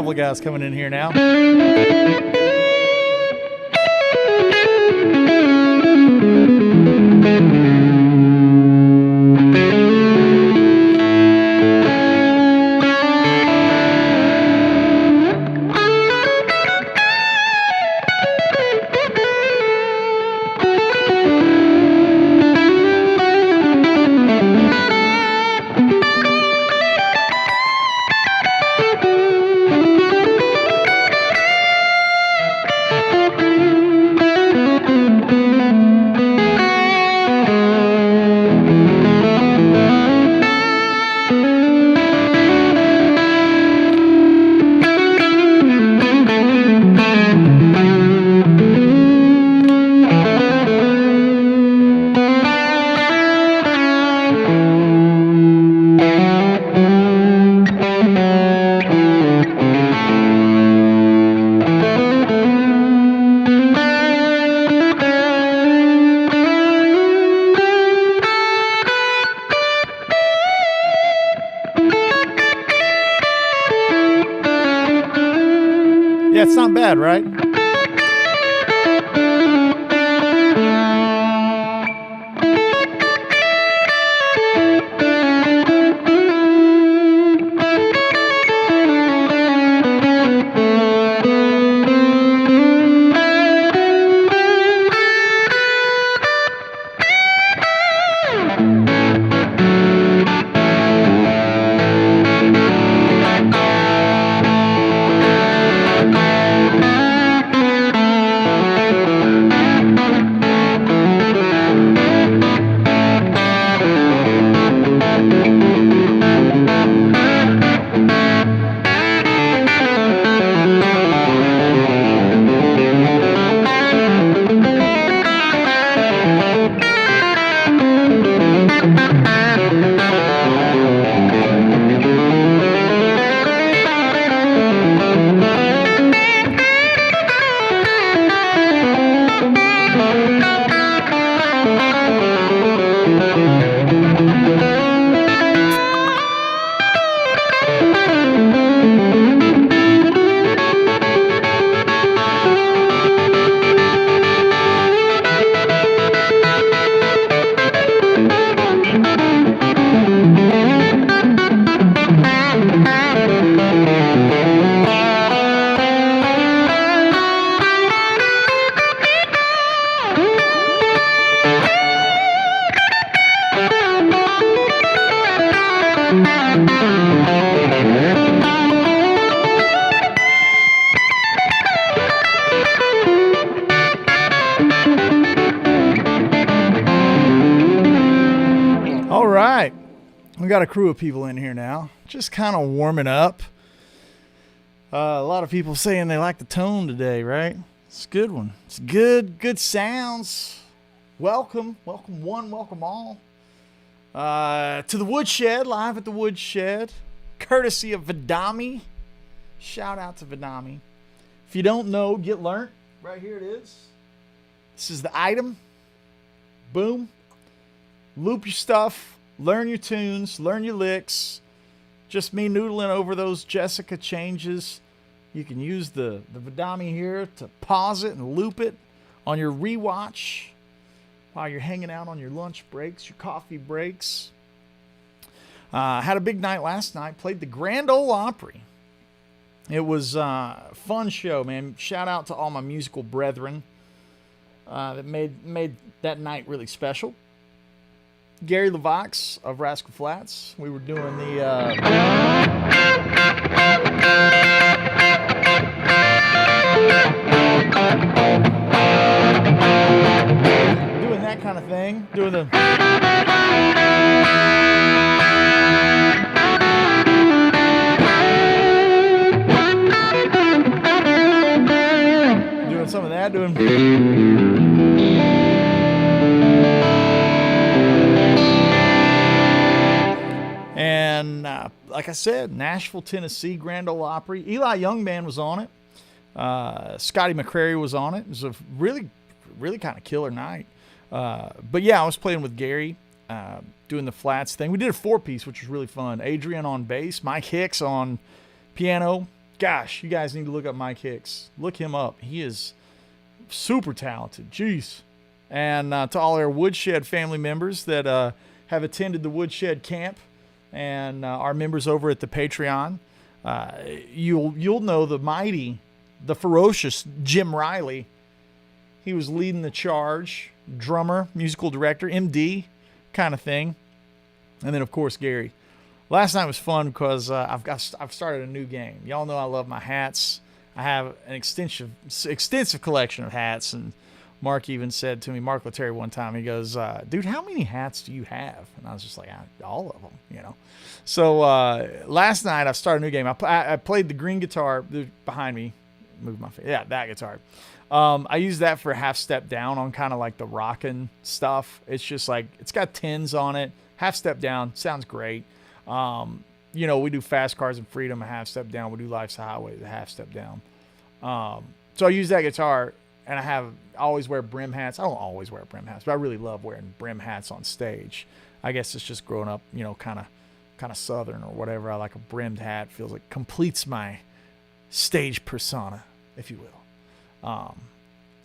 couple of guys coming in here now. Yeah, it's not bad, right? All right, we got a crew of people in here now, just kind of warming up. A lot of people saying they like the tone today, right? It's a good one. It's good sounds. Welcome one, welcome all. To the Woodshed, live at the Woodshed, courtesy of Vidami. Shout out to Vidami. If you don't know, get learnt. Right here it is. This is the item. Boom. Loop your stuff, learn your tunes, learn your licks. Just me noodling over those Jessica changes. You can use the Vidami here to pause it and loop it on your rewatch while you're hanging out on your lunch breaks, your coffee breaks. Had a big night last night. Played the Grand Ole Opry. It was a fun show, man. Shout out to all my musical brethren that made that night really special. Gary LeVox of Rascal Flatts. We were doing the doing that kind of thing. Doing the doing some of that. And like I said, Nashville, Tennessee, Grand Ole Opry. Eli Young Band was on it. Scotty McCrary was on it. It was a really kind of killer night. But yeah, I was playing with Gary, doing the flats thing. We did a 4-piece, which was really fun. Adrian on bass, Mike Hicks on piano, gosh, you guys need to look up Mike Hicks. Look him up. He is super talented. Jeez. And to all our Woodshed family members that have attended the Woodshed camp and are members over at the Patreon, you'll know the mighty, the ferocious Jim Riley. He was leading the charge, drummer, musical director, MD kind of thing. And then, of course, Gary. Last night was fun because I've started a new game. Y'all know I love my hats. I have an extensive collection of hats, and Mark even said to me, Mark Letary one time, he goes, dude, how many hats do you have? And I was just like, all of them, you know. So last night I've started a new game. I played the green guitar behind me. Move my face. Yeah, that guitar. I use that for a half step down on kind of like the rockin' stuff. It's just like, it's got tens on it. Half step down. Sounds great. You know, we do Fast Cars and Freedom, a half step down. We do Life's Highway, a half step down. So I use that guitar, and I always wear brim hats. I don't always wear brim hats, but I really love wearing brim hats on stage. I guess it's just growing up, you know, kind of Southern or whatever. I like a brimmed hat. Feels like completes my stage persona, if you will.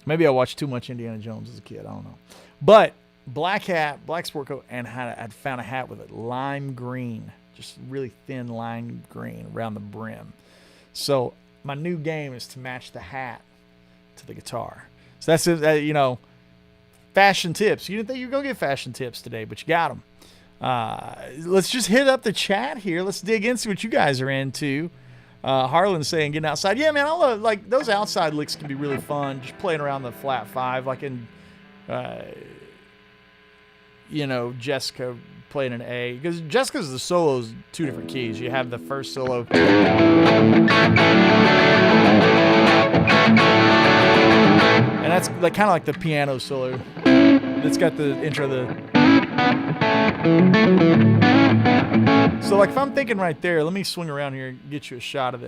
Maybe I watched too much Indiana Jones as a kid. I don't know. But black hat, black sport coat, and I'd found a hat with a lime green, just really thin lime green around the brim. So my new game is to match the hat to the guitar. So that's it. You know, fashion tips. You didn't think you were gonna get fashion tips today, but you got them. Let's just hit up the chat here. Let's dig in, see what you guys are into. Harlan's saying getting outside. Yeah, man, I love, like, those outside licks can be really fun. Just playing around the flat five, like in, you know, Jessica playing an A, because Jessica's the solos two different keys. You have the first solo, and that's like kind of like the piano solo. It's got the intro, so like if I'm thinking right there, let me swing around here and get you a shot of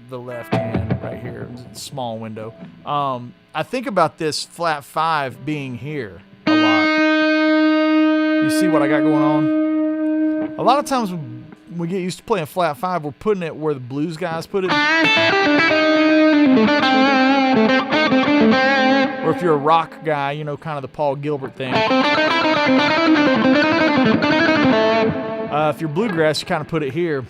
the left hand right here, small window. I think about this flat five being here a lot. You see what I got going on? A lot of times when we get used to playing flat five, we're putting it where the blues guys put it. Or if you're a rock guy, you know, kind of the Paul Gilbert thing. If you're bluegrass, you kind of put it here.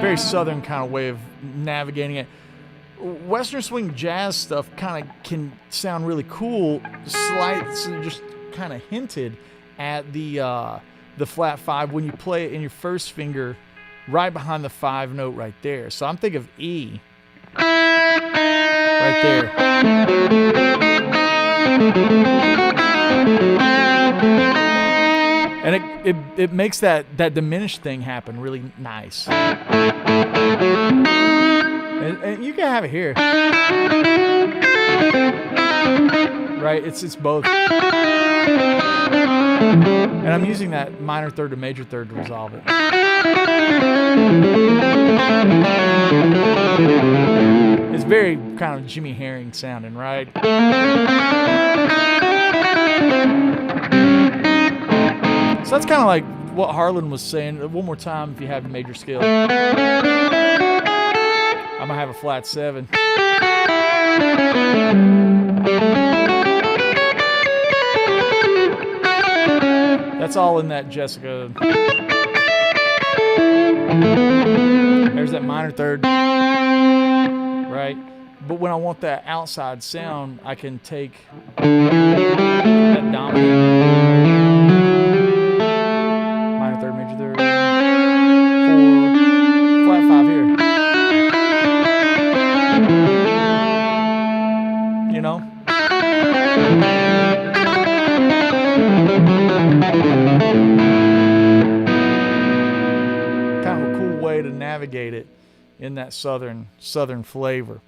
Very southern kind of way of navigating it. Western swing jazz stuff kind of can sound really cool, just kind of hinted at the flat five when you play it in your first finger right behind the five note right there. So I'm thinking of E right there. And it makes that diminished thing happen really nice. And you can have it here. Right? It's both. And I'm using that minor third to major third to resolve it. It's very kind of Jimmy Herring sounding, right? So that's kind of like what Harlan was saying. One more time if you have a major scale. I'm going to have a flat 7. That's all in that Jessica. There's that minor third. Right? But when I want that outside sound, I can take that dominant. Minor third, major third. 4, flat 5 here. You know? Kind of a cool way to navigate it in that southern flavor.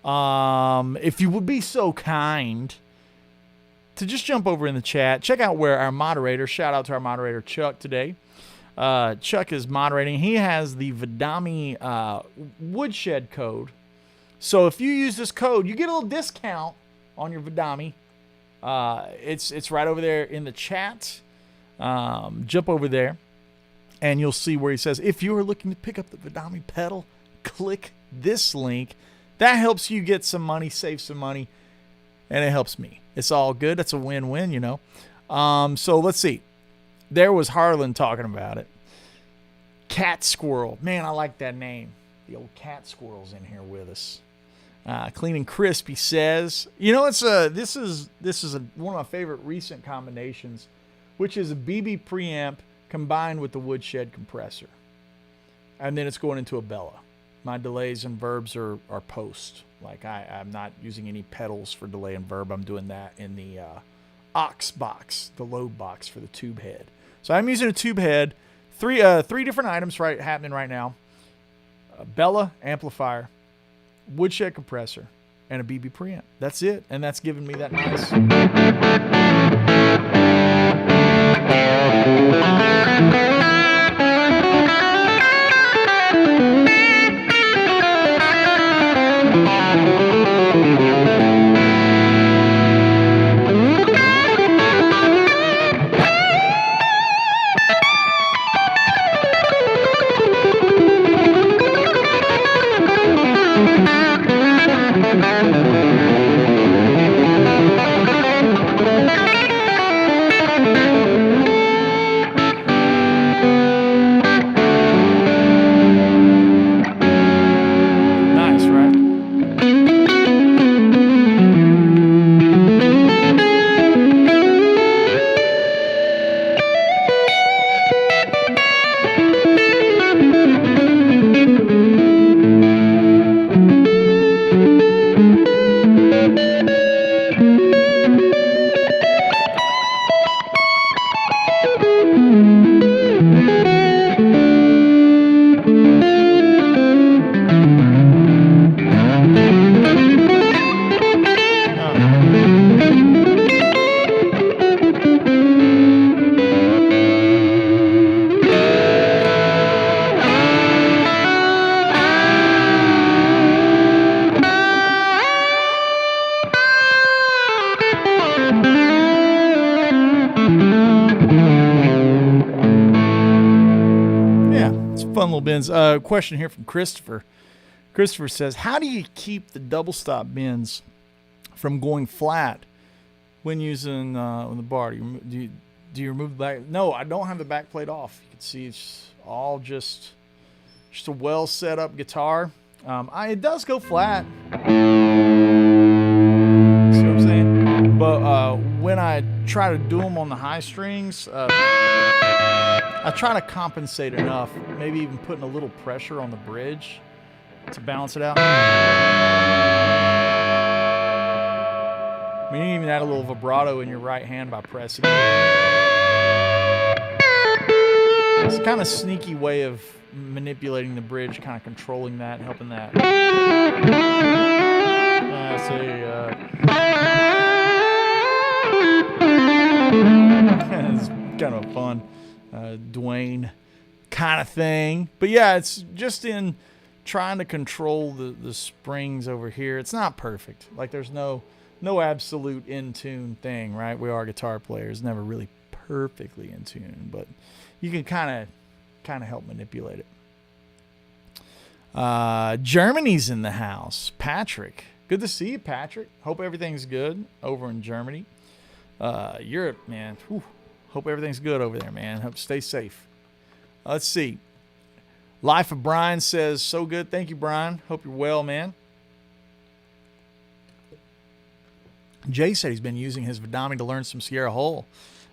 If you would be so kind to just jump over in the chat, check out where our moderator, shout out to our moderator Chuck today. Chuck is moderating. He has the Vidami Woodshed code. So if you use this code, you get a little discount on your Vidami. It's right over there in the chat. Jump over there, and you'll see where he says, if you are looking to pick up the Vidami pedal, click this link. That helps you get some money, save some money, and it helps me. It's all good. That's a win-win, you know. So let's see. There was Harlan talking about it. Cat Squirrel. Man, I like that name. The old Cat Squirrel's in here with us. Clean and Crisp, he says. You know, this is one of my favorite recent combinations, which is a BB preamp combined with the Woodshed compressor. And then it's going into a Bella. My delays and verbs are post. Like I'm not using any pedals for delay and verb. I'm doing that in the aux box, the load box for the tube head. So I'm using a tube head. Three different items happening right now. A Bella amplifier, Woodshed compressor, and a BB preamp. That's it. And that's giving me that nice. Bends. Question here from Christopher. Christopher says, how do you keep the double stop bends from going flat when using on the bar? Do you remove the back? No, I don't have the back plate off. You can see it's all just a well set up guitar. It does go flat. See what I'm saying? But when I try to do them on the high strings, I try to compensate enough, maybe even putting a little pressure on the bridge to balance it out. I mean, you even add a little vibrato in your right hand by pressing it. It's a kind of sneaky way of manipulating the bridge, kind of controlling that, helping that. It's kind of fun. Dwayne kind of thing. But yeah, it's just in trying to control the springs over here. It's not perfect. Like there's no absolute in tune thing, right? We are guitar players, never really perfectly in tune, but you can kind of help manipulate it. Germany's in the house. Patrick, good to see you, Patrick. Hope everything's good over in Germany. Europe, man. Whew. Hope everything's good over there, man. Hope stay safe. Let's see. Life of Brian says, so good. Thank you, Brian. Hope you're well, man. Jay said he's been using his Vidami to learn some Sierra Hole.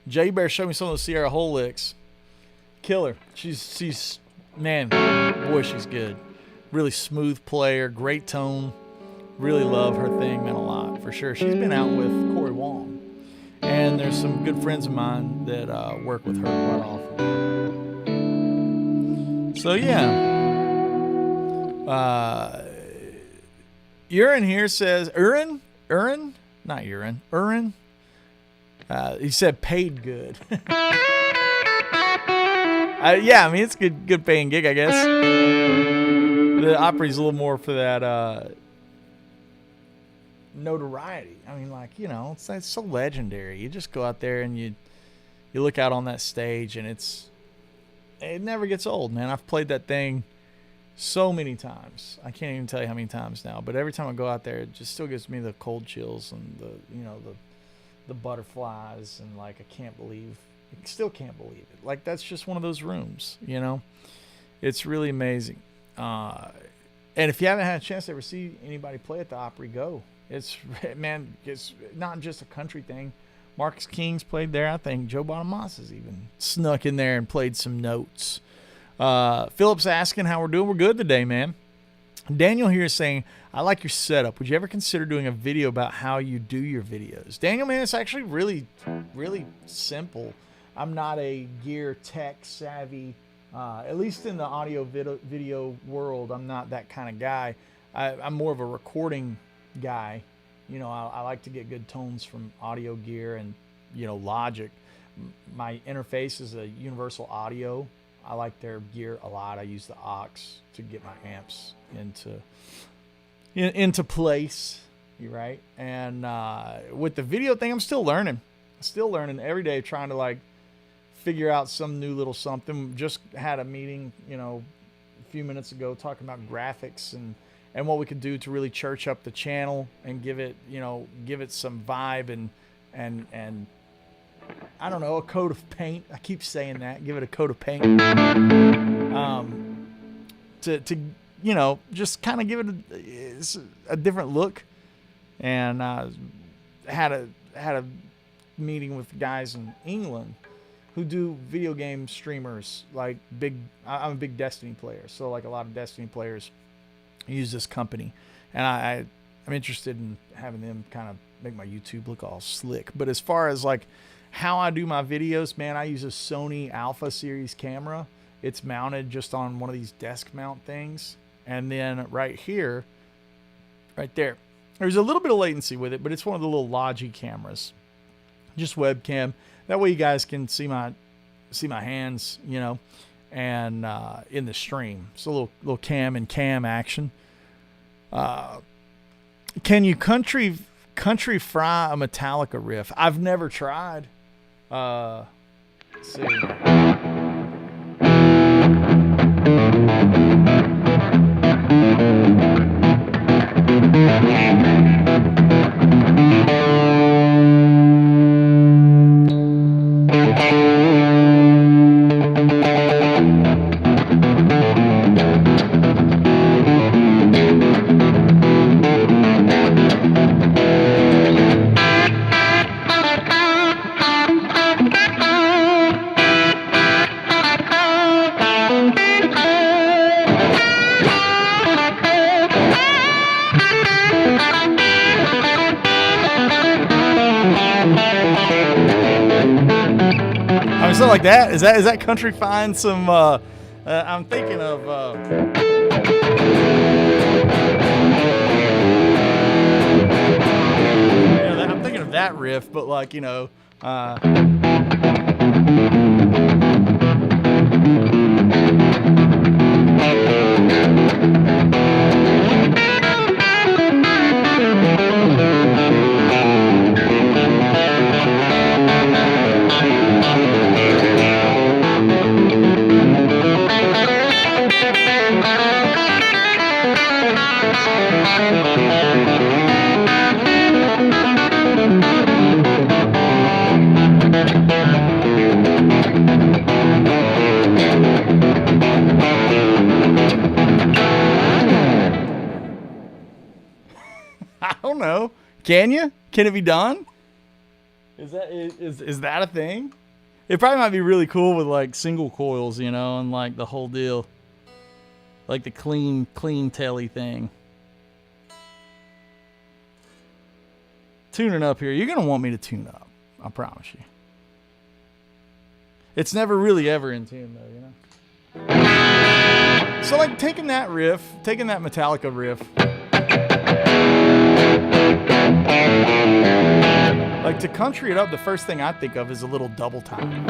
Jay Bear showed me some of the Sierra Hole licks. Killer. She's man, boy, she's good. Really smooth player, great tone. Really love her thing, meant a lot, for sure. She's been out with Corey Wong. And there's some good friends of mine that work with her quite often. So, yeah. Urine here says, Urin? Not urine. Urin? He said paid good. Yeah, I mean, it's a good paying gig, I guess. The Opry's a little more for that notoriety. I mean, like, you know, it's so legendary. You just go out there and you look out on that stage, and it never gets old, man. I've played that thing so many times. I can't even tell you how many times now. But every time I go out there, it just still gives me the cold chills and the butterflies, and like I still can't believe it. Like, that's just one of those rooms, you know. It's really amazing. And if you haven't had a chance to ever see anybody play at the Opry, go. It's not just a country thing. Marcus King's played there. I think Joe Bonamassa even snuck in there and played some notes. Philip's asking how we're doing. We're good today, man. Daniel here is saying, I like your setup. Would you ever consider doing a video about how you do your videos? Daniel, man, it's actually really, really simple. I'm not a gear tech savvy, at least in the audio video world. I'm not that kind of guy. I'm more of a recording guy. You know, I like to get good tones from audio gear and, you know, Logic. My interface is a Universal Audio. I like their gear a lot. I use the aux to get my amps into place. You're right. And with the video thing, I'm still learning. Every day, trying to like figure out some new little something. Just had a meeting, you know, a few minutes ago talking about graphics and what we could do to really church up the channel and give it some vibe and I don't know, a coat of paint. I keep saying that. Give it a coat of paint. To you know, just kind of give it a different look. And had a meeting with guys in England who do video game streamers. Like I'm a big Destiny player, so like a lot of Destiny players use this company, and I'm interested in having them kind of make my YouTube look all slick. But as far as like how I do my videos, man, I use a Sony Alpha series camera. It's mounted just on one of these desk mount things, and then right here, right there, there's a little bit of latency with it, but it's one of the little Logi cameras, just webcam. That way you guys can see my hands, you know, and in the stream. It's a little cam and cam action. Can you country fry a Metallica riff? I've never tried. Let's see. Something like that. Is that Country-fying some I'm thinking of I'm thinking of that riff, but like, you know, I don't know. Can you? Can it be done? Is that a thing? It probably might be really cool with like single coils, you know, and like the whole deal, like the clean telly thing. Tuning up here. You're gonna want me to tune up. I promise you. It's never really ever in tune though, you know. So like taking that Metallica riff. Like to country it up, the first thing I think of is a little double time.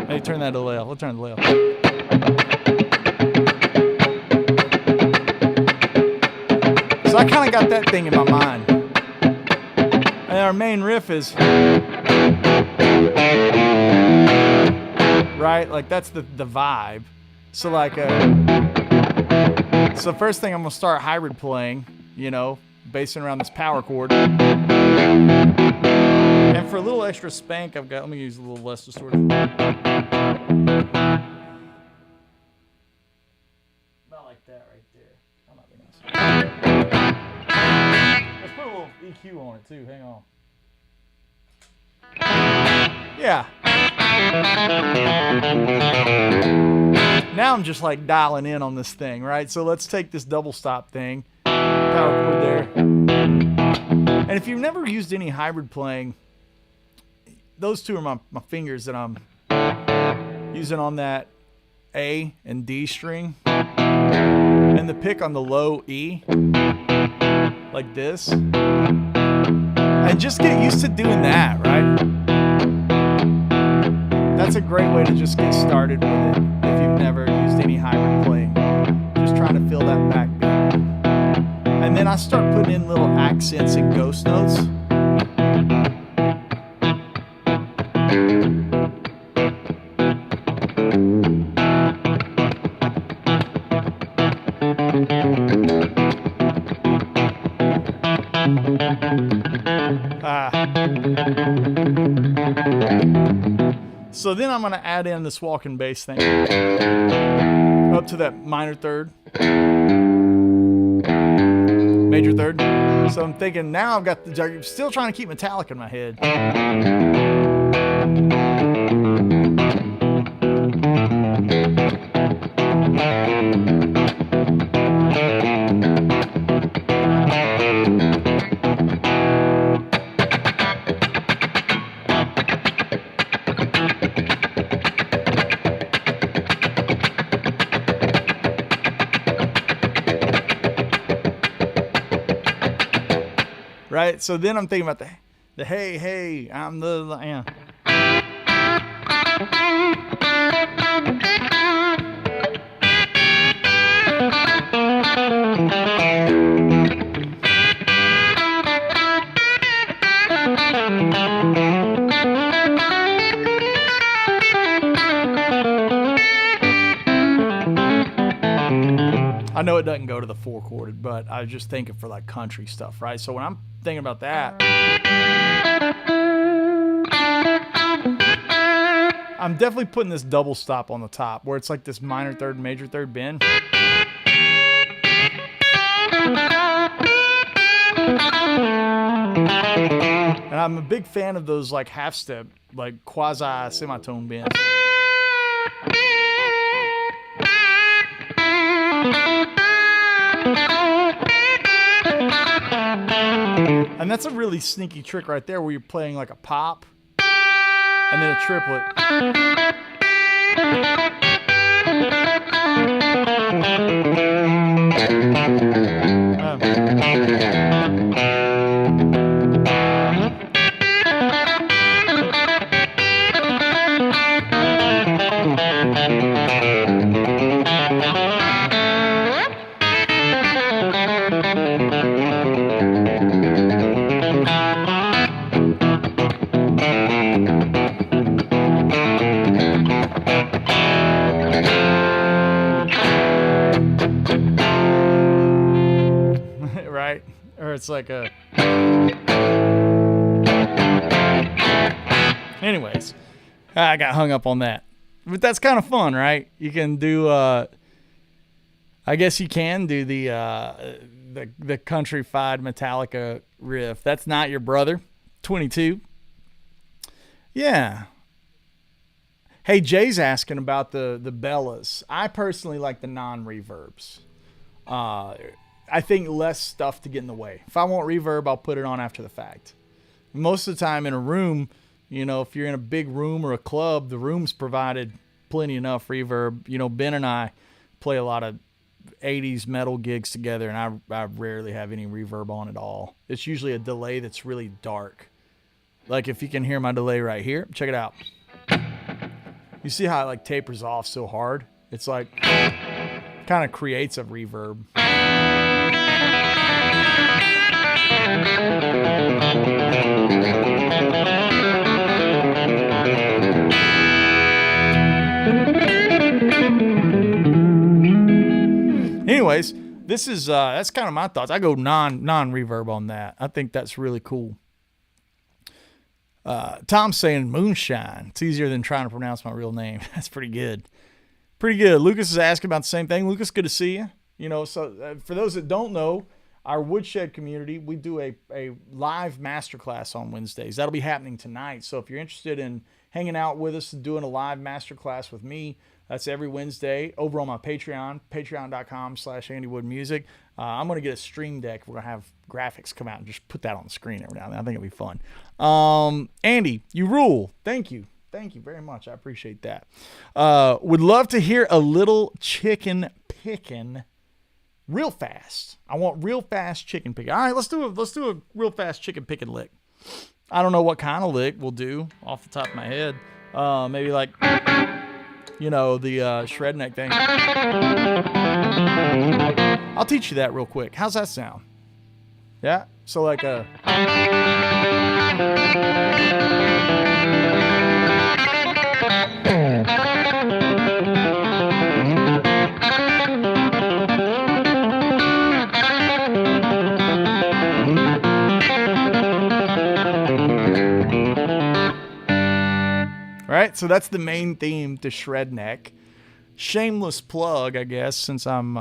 Hey, turn that delay off. Let's turn the delay off. So I kind of got that thing in my mind. And our main riff is, right? Like that's the vibe. So like, so first thing I'm gonna start hybrid playing, you know, basing around this power chord. And for a little extra spank, let me use a little less distortion. About like that right there. That might be nice. Let's put a little EQ on it too, hang on. Yeah. Now I'm just like dialing in on this thing, right? So let's take this double stop thing, power chord there. And if you've never used any hybrid playing, those two are my fingers that I'm using on that A and D string. And the pick on the low E, like this. And just get used to doing that, right? That's a great way to just get started with it if you've never used any hybrid playing. Just trying to feel that backbeat. And then I start putting in little accents and ghost notes. So then I'm going to add in this walking bass thing up to that minor third, major third. So I'm thinking now I've got I'm still trying to keep Metallica in my head. Right, so then I'm thinking about the hey, I'm the yeah. I know it doesn't go to the 4-chorded, but I was just thinking for like country stuff, right? So when I'm thinking about that, I'm definitely putting this double stop on the top where it's like this minor third, major third bend. And I'm a big fan of those like half step, like quasi semitone bends. And that's a really sneaky trick right there where you're playing like a pop and then a triplet. Right? Or it's like a... Anyways, I got hung up on that. But that's kind of fun, right? You can do... I guess you can do the country-fying Metallica riff. That's Not Your Brother, 22. Yeah. Hey, Jay's asking about the Bellas. I personally like the non-reverbs. I think less stuff to get in the way. If I want reverb, I'll put it on after the fact. Most of the time in a room, you know, if you're in a big room or a club, the room's provided plenty enough reverb. You know, Ben and I play a lot of 80s metal gigs together, and I rarely have any reverb on at all. It's usually a delay that's really dark. Like if you can hear my delay right here, check it out. You see how it like tapers off so hard? It's like kind of creates a reverb. Anyways, this is that's kind of my thoughts. I go non reverb on that. I think that's really cool. Tom's saying moonshine. It's easier than trying to pronounce my real name. That's pretty good. Pretty good. Lucas is asking about the same thing. Lucas, good to see you. You know, so for those that don't know, our Woodshed community, we do a live masterclass on Wednesdays. That'll be happening tonight. So if you're interested in hanging out with us and doing a live masterclass with me, that's every Wednesday over on my Patreon, patreon.com/AndyWoodMusic. I'm going to get a stream deck. We're going to have graphics come out and just put that on the screen every now and then. I think it'll be fun. Andy, you rule. Thank you. Thank you very much. I appreciate that. Would love to hear a little chicken picking real fast. I want real fast chicken picking. All right, let's do a real fast chicken picking lick. I don't know what kind of lick we'll do off the top of my head. Maybe like, you know, the shred neck thing. I'll teach you that real quick. How's that sound? Yeah? So like a... Right? So that's the main theme to shred neck. Shameless plug, I guess, since I'm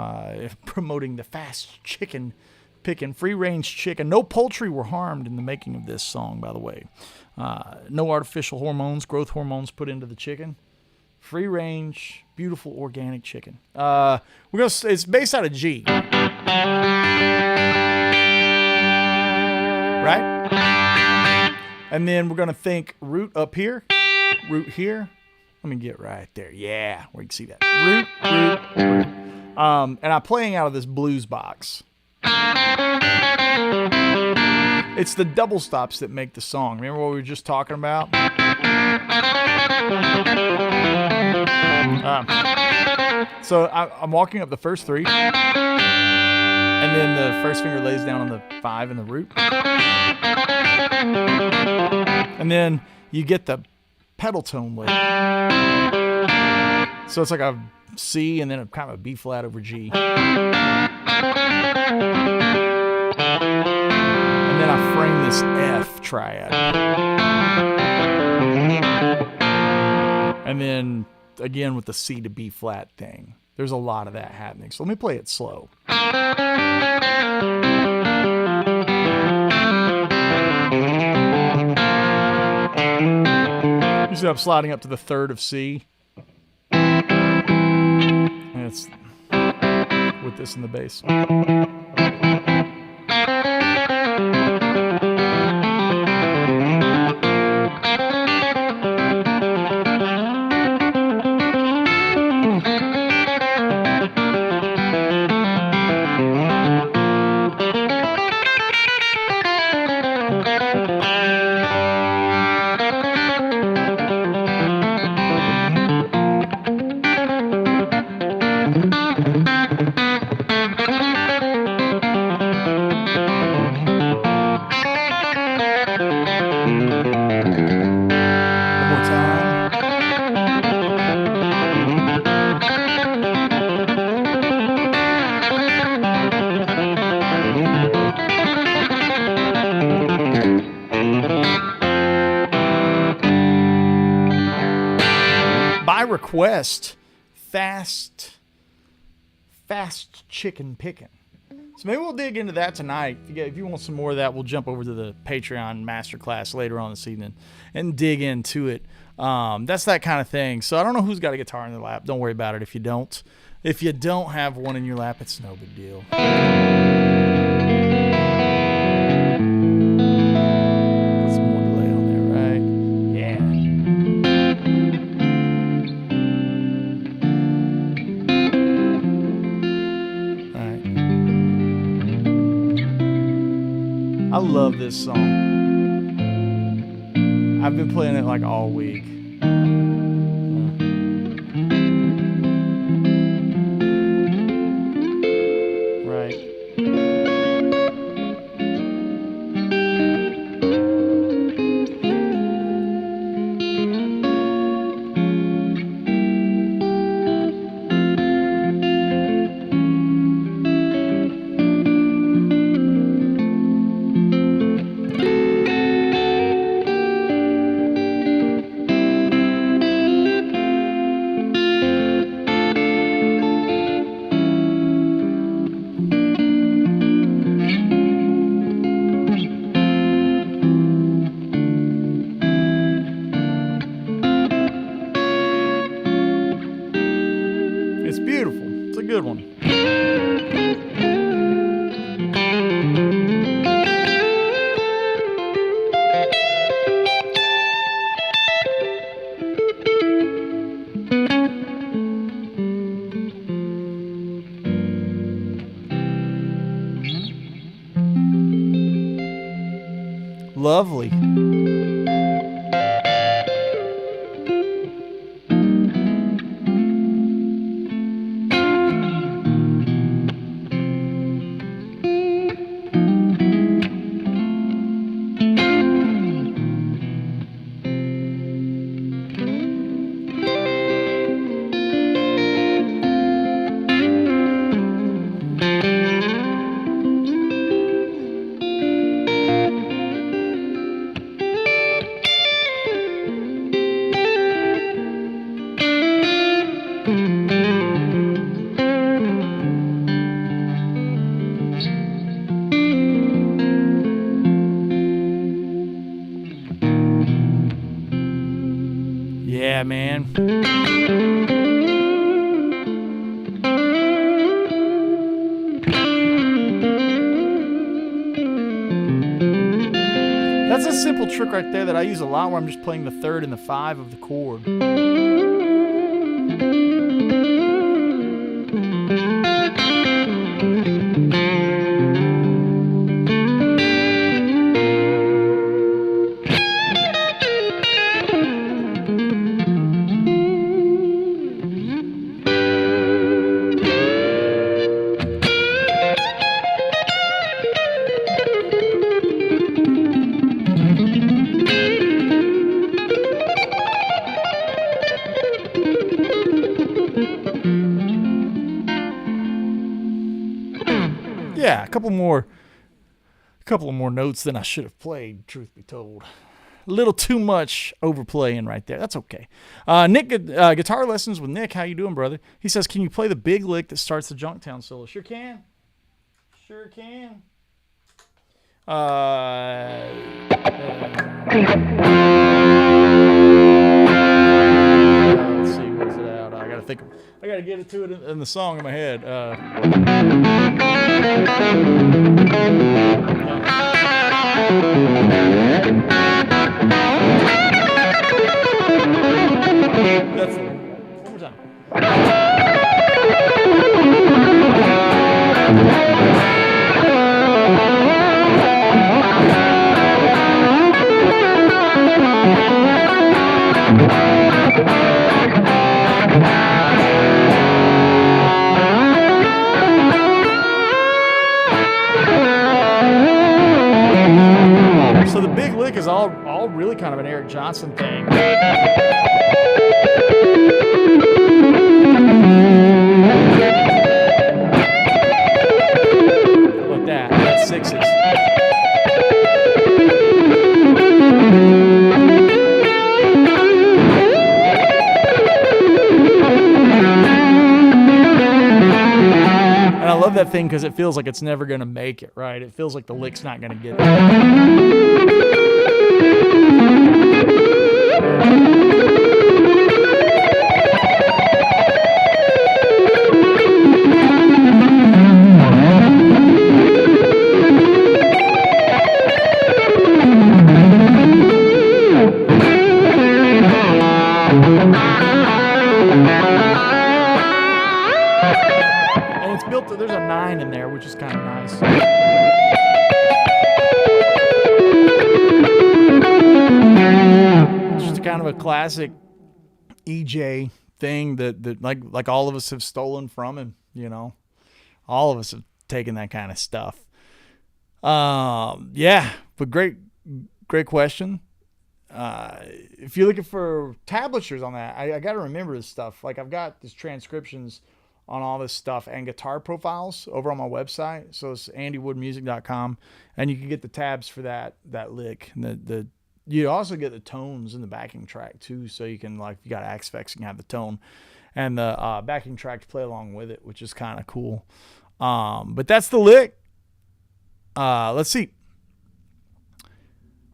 promoting the fast chicken picking, free-range chicken. No poultry were harmed in the making of this song, by the way. No artificial hormones, growth hormones put into the chicken. Free-range, beautiful organic chicken. It's based out of G. Right? And then we're going to think root up here. Root here. Let me get right there. Yeah, where you can see that. Root, root, root. And I'm playing out of this blues box. It's the double stops that make the song. Remember what we were just talking about? So I'm walking up the first three. And then the first finger lays down on the 5 in the root. And then you get the pedal tone lick. So it's like a C and then a kind of a B flat over G. And then I frame this F triad. And then again with the C to B flat thing. There's a lot of that happening. So let me play it slow. You see I'm sliding up to the 3rd of C. And it's with this in the bass. Request fast chicken picking. So maybe we'll dig into that tonight. If you want some more of that, we'll jump over to the Patreon masterclass later on this evening and dig into it. That's that kind of thing. So I don't know who's got a guitar in their lap. Don't worry about it if you don't. If you don't have one in your lap, it's no big deal. Put some more delay on there, right? Yeah. I love this song. I've been playing it like all week. Right. good one. Lovely. Yeah, man. That's a simple trick right there that I use a lot where I'm just playing the 3rd and the 5 of the chord. Yeah, a couple more notes than I should have played, truth be told. A little too much overplaying right there. That's okay. Nick, Guitar Lessons with Nick. How you doing, brother? He says, can you play the big lick that starts the Junktown solo? Sure can. Sure can. Let's see, where's it out? I gotta get it to it in the song in my head. That's the one. One more time. So the big lick is all really kind of an Eric Johnson thing. Like that. That's 6s. And I love that thing because it feels like it's never going to make it, right? It feels like the lick's not going to get there. And it's built, there's a 9 in there, which is kind of nice. Just kind of a classic EJ thing that like all of us have stolen from him, you know. All of us have taken that kind of stuff. Yeah, but great question. If you're looking for tablatures on that, I got to remember this stuff. Like I've got these transcriptions on all this stuff and guitar profiles over on my website. So it's andywoodmusic.com, and you can get the tabs for that lick. And you also get the tones in the backing track too. So you can, like, if you got Axe Effects, you can have the tone and the backing track to play along with it, which is kind of cool. But that's the lick. Let's see.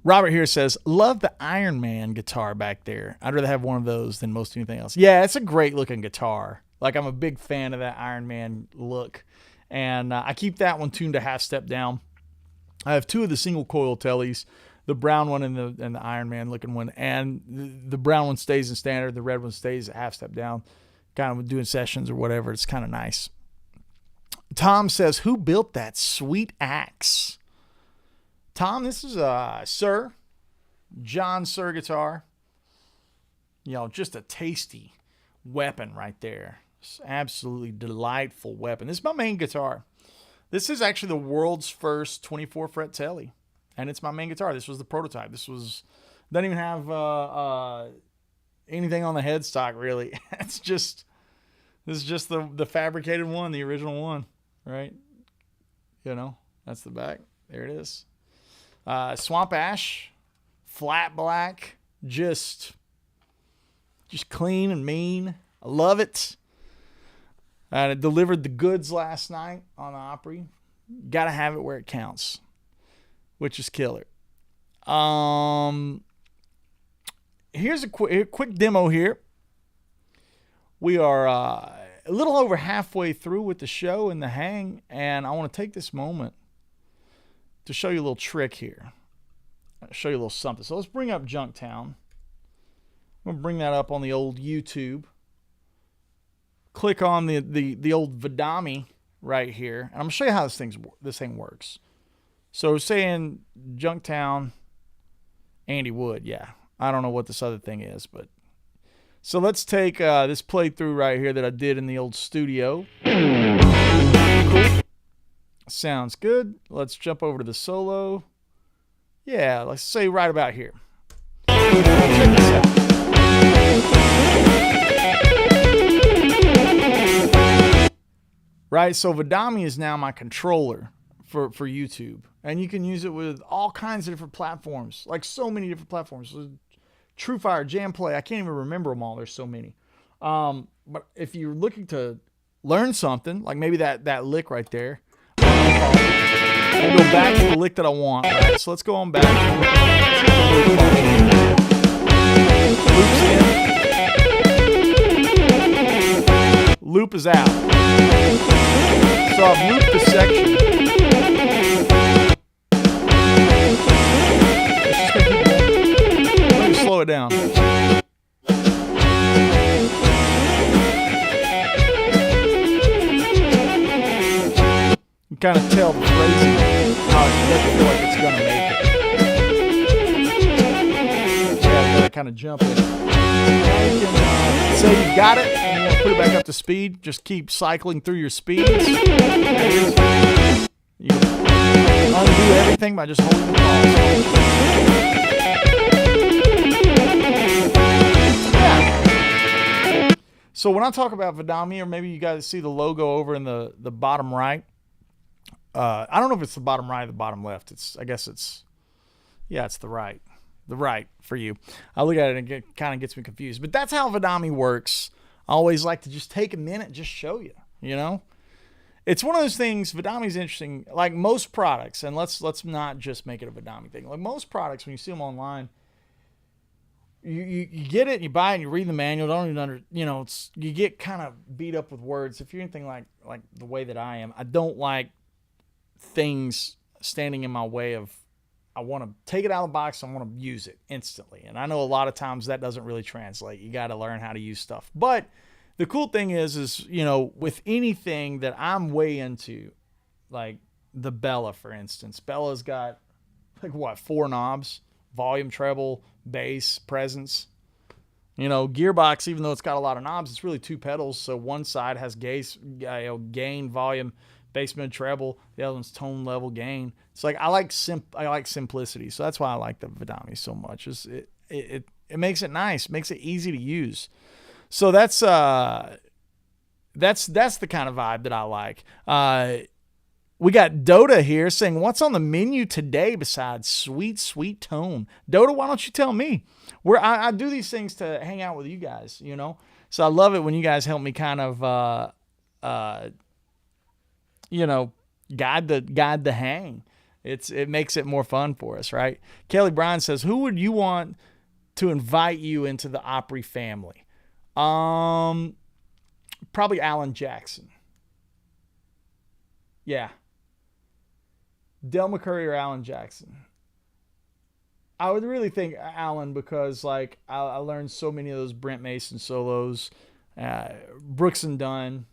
Robert here says, love the Iron Man guitar back there. I'd rather have one of those than most anything else. Yeah, it's a great looking guitar. Like, I'm a big fan of that Iron Man look. And I keep that one tuned a half step down. I have two of the single coil tellies, the brown one and the Iron Man looking one. And the brown one stays in standard. The red one stays a half step down. Kind of doing sessions or whatever. It's kind of nice. Tom says, who built that sweet axe? Tom, this is Sir. John Sir guitar. You know, just a tasty weapon right there. It's absolutely delightful weapon. This is my main guitar. This is actually the world's first 24 fret telly. And it's my main guitar. This was the prototype. Doesn't even have anything on the headstock really. This is just the fabricated one, the original one, right? You know, that's the back. There it is. Swamp ash, flat black, just clean and mean. I love it. I delivered the goods last night on the Opry. Got to have it where it counts, which is killer. Here's a quick demo here. We are a little over halfway through with the show and the hang, and I want to take this moment to show you a little trick here. I'll show you a little something. So let's bring up Junktown. I'm going to bring that up on the old YouTube. Click on the old Vidami right here, and I'm going to show you how this thing works. So saying Junktown, Andy Wood, yeah. I don't know what this other thing is, but so let's take this playthrough right here that I did in the old studio. Cool. Sounds good. Let's jump over to the solo. Yeah, let's say right about here. Check this out. Right, so Vidami is now my controller for YouTube. And you can use it with all kinds of different platforms. Like so many different platforms. TrueFire, Jamplay, I can't even remember them all. There's so many. But if you're looking to learn something, like maybe that lick right there, I'll go back to the lick that I want. Right? So let's go on back. Loops in. Loop is out. So I've looped the section. Let me slow it down. You kind of tell the phrasing how it doesn't feel like it's going to make it. Yeah, gotta kind of jump in. Say you've got it and you want to put it back up to speed, just keep cycling through your speeds. You undo everything by just holding the pause. Yeah. So when I talk about Vidami, or maybe you guys see the logo over in the bottom right, I don't know if it's the bottom right or the bottom left. It's the right. The right for you. I look at it and it kind of gets me confused. But that's how Vidami works. I always like to just take a minute and just show you, you know? It's one of those things, Vidami's interesting. Like most products, and let's not just make it a Vidami thing. Like most products, when you see them online, you get it, you buy it, and you read the manual, don't even you get kind of beat up with words. If you're anything like the way that I am, I don't like things standing in my way of, I want to take it out of the box. I want to use it instantly. And I know a lot of times that doesn't really translate. You got to learn how to use stuff. But the cool thing is, you know, with anything that I'm way into, like the Bella, for instance, Bella's got like 4 knobs, volume, treble, bass, presence. You know, gearbox, even though it's got a lot of knobs, it's really 2 pedals. So one side has gain, volume, bass, mid, treble. The other one's tone, level, gain. It's like I like simplicity, so that's why I like the Vidami so much. It makes it nice, makes it easy to use. So that's the kind of vibe that I like. We got Dota here saying, "What's on the menu today besides sweet, sweet tone?" Dota, why don't you tell me? I do these things to hang out with you guys, you know. So I love it when you guys help me kind of guide the hang. It makes it more fun for us, right? Kelly Bryan says, who would you want to invite you into the Opry family? Probably Alan Jackson. Yeah. Del McCurry or Alan Jackson. I would really think Alan because like I learned so many of those Brent Mason solos, Brooks and Dunn,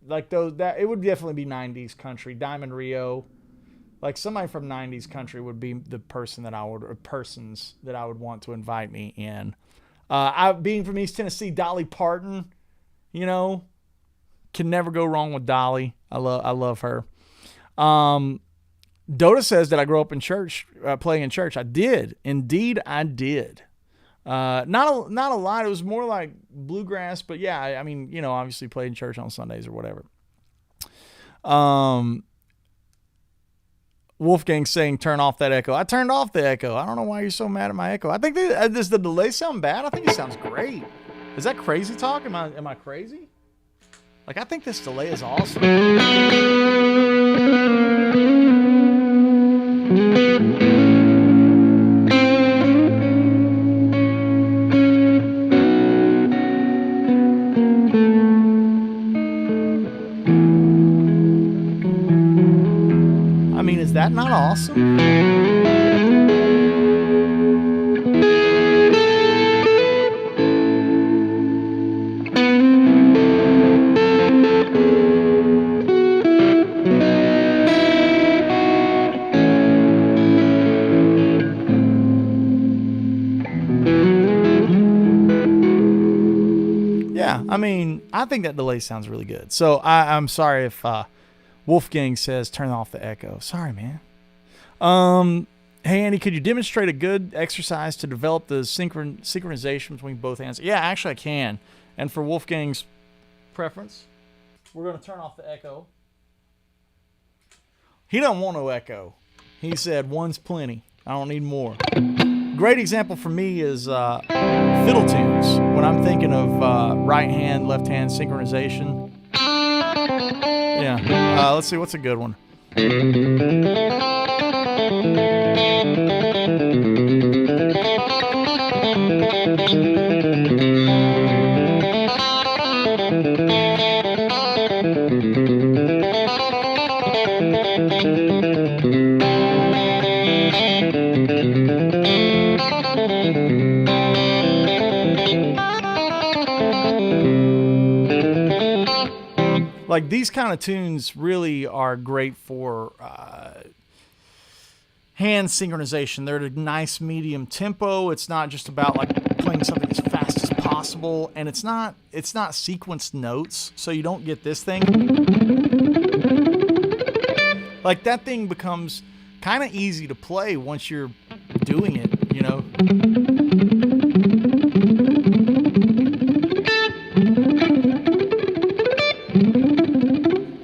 like those that it would definitely be 90s country. Diamond Rio, like somebody from 90s country would be the person that I would or persons that I would want to invite me in. Being from East Tennessee, Dolly Parton, you know, can never go wrong with Dolly. I love her. Dota says that I grew up in church, playing in church. I did. Indeed, I did. Not a lot. It was more like bluegrass, but yeah, I mean, you know, obviously played in church on Sundays or whatever. Wolfgang saying, turn off that echo. I turned off the echo. I don't know why you're so mad at my echo. I think does the delay sound bad? I think it sounds great. Is that crazy talk? Am I crazy? Like, I think this delay is awesome. I mean, is that not awesome? I mean, I think that delay sounds really good. So I'm sorry if Wolfgang says turn off the echo. Sorry, man. Hey, Andy, could you demonstrate a good exercise to develop the synchronization between both hands? Yeah, actually I can. And for Wolfgang's preference, we're going to turn off the echo. He don't want no echo. He said one's plenty. I don't need more. Great example for me is fiddle tunes. When I'm thinking of right hand, left hand synchronization. Yeah. Let's see, what's a good one? Like these kind of tunes really are great for hand synchronization. They're at a nice medium tempo. It's not just about like playing something as fast as possible, and it's not sequenced notes, so you don't get this thing. Like that thing becomes kind of easy to play once you're doing it, you know.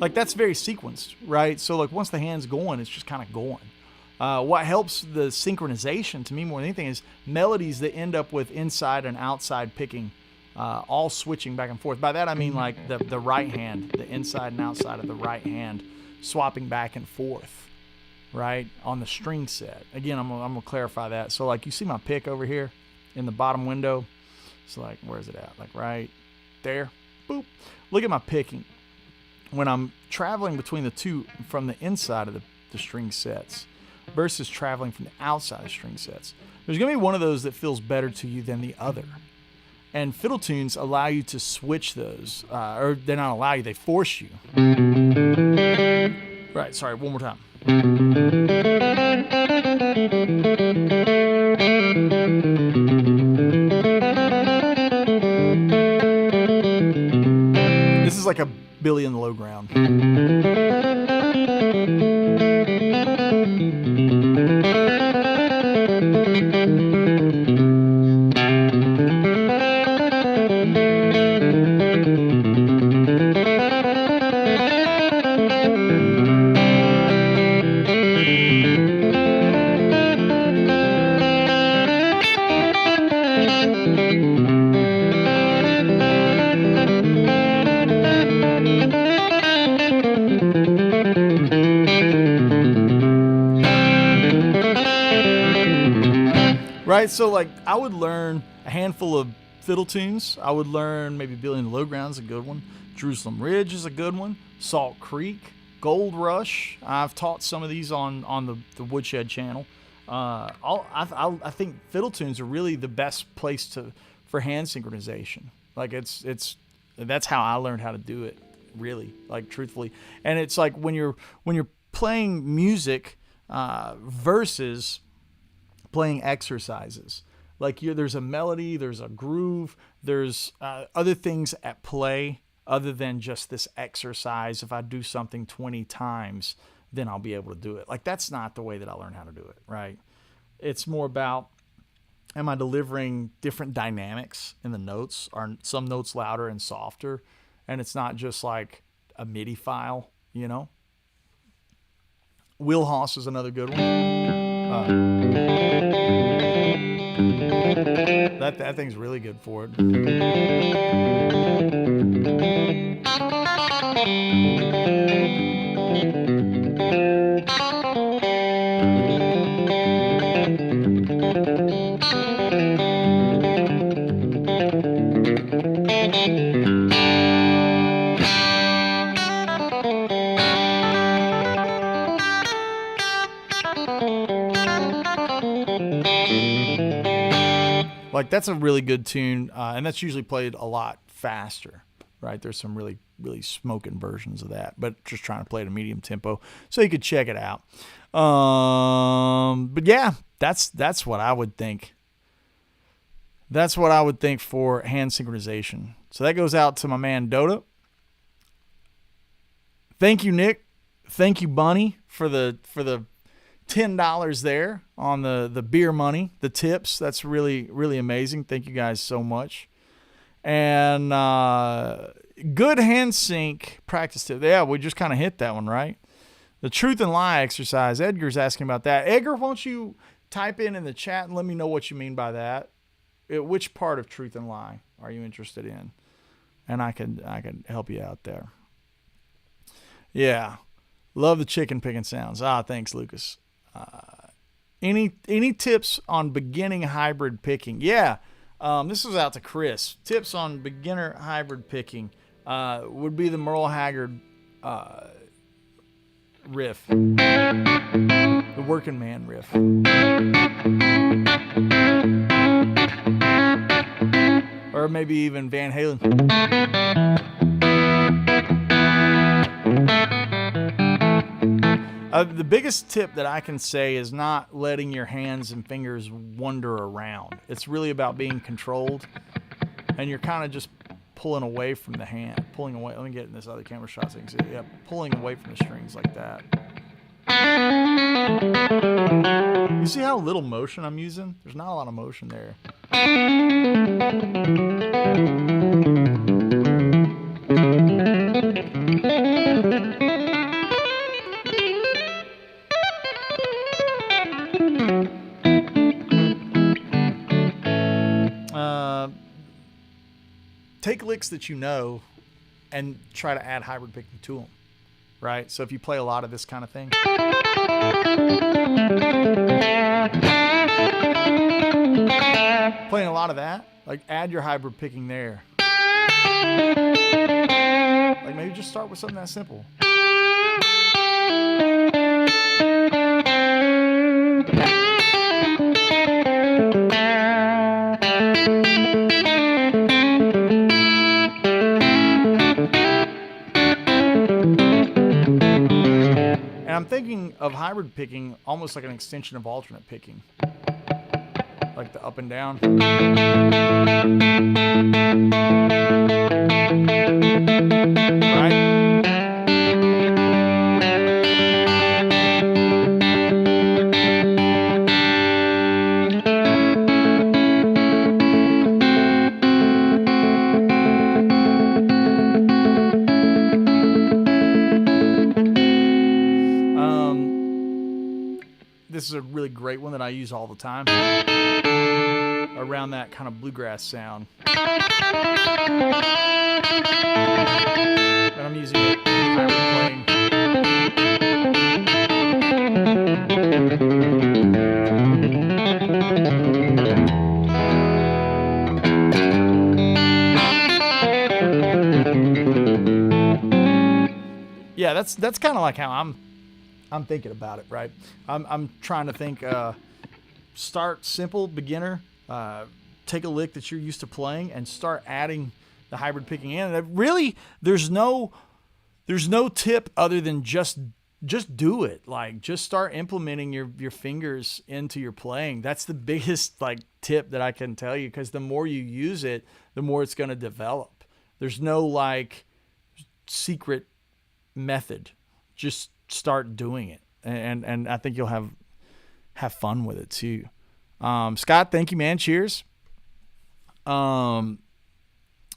Like that's very sequenced, right? So like once the hand's going, it's just kind of going. What helps the synchronization to me more than anything is melodies that end up with inside and outside picking, all switching back and forth. By that I mean like the right hand, the inside and outside of the right hand swapping back and forth, right? On the string set. Again, I'm gonna clarify that. So like you see my pick over here in the bottom window. It's like, where's it at? Like right there. Boop. Look at my picking. When I'm traveling between the two from the inside of the string sets versus traveling from the outside of string sets, there's going to be one of those that feels better to you than the other. And fiddle tunes allow you to switch those, or they not allow you, they force you. Right, sorry, one more time. This is like a Billy in the low ground. Right, so like I would learn a handful of fiddle tunes, I would learn maybe Billy and the Low Ground's a good one. Jerusalem Ridge is a good one. Salt Creek, Gold Rush. I've taught some of these on the Woodshed channel. I think fiddle tunes are really the best place for hand synchronization. Like that's how I learned how to do it, really, like truthfully. And it's like when you're playing music versus playing exercises. Like there's a melody, there's a groove, there's other things at play other than just this exercise. If I do something 20 times, then I'll be able to do it. Like that's not the way that I learn how to do it, right? It's more about, am I delivering different dynamics in the notes? Are some notes louder and softer? And it's not just like a MIDI file, you know? Wheelhouse is another good one. That thing's really good for it. Like that's a really good tune, and that's usually played a lot faster, right? There's some really, really smoking versions of that, but just trying to play at a medium tempo, so you could check it out. But yeah, that's what I would think. That's what I would think for hand synchronization. So that goes out to my man Doda. Thank you, Nick. Thank you, Bunny, for the $10 there on the beer money, the tips. That's really, really amazing. Thank you guys so much. And good hand sync practice tip. Yeah, we just kind of hit that one, right? The truth and lie exercise. Edgar's asking about that. Edgar, won't you type in the chat and let me know what you mean by that? Which part of truth and lie are you interested in? And I can help you out there. Yeah. Love the chicken picking sounds. Thanks, Lucas. Any tips on beginning hybrid picking? Yeah, this was out to Chris. Tips on beginner hybrid picking would be the Merle Haggard riff, the working man riff, or maybe even Van Halen. The biggest tip that I can say is not letting your hands and fingers wander around. It's really about being controlled, and you're kind of just pulling away from the hand, pulling away. Let me get in this other camera shot so you can see. Yeah, pulling away from the strings like that. You see how little motion I'm using? There's not a lot of motion there. Take licks that you know and try to add hybrid picking to them, right? So if you play a lot of this kind of thing, playing a lot of that, like add your hybrid picking there. Like maybe just start with something that simple. I'm thinking of hybrid picking almost like an extension of alternate picking, like the up and down. Right? This is a really great one that I use all the time around that kind of bluegrass sound. And I'm using it hybrid playing. yeah, that's kind of like how I'm thinking about it, right? I'm trying to think, start simple, beginner, take a lick that you're used to playing and start adding the hybrid picking in. And really, there's no tip other than just do it. Like, just start implementing your fingers into your playing. That's the biggest like tip that I can tell you, because the more you use it, the more it's going to develop. There's no like secret method. Just start doing it, and I think you'll have fun with it too. Scott, thank you, man. Cheers.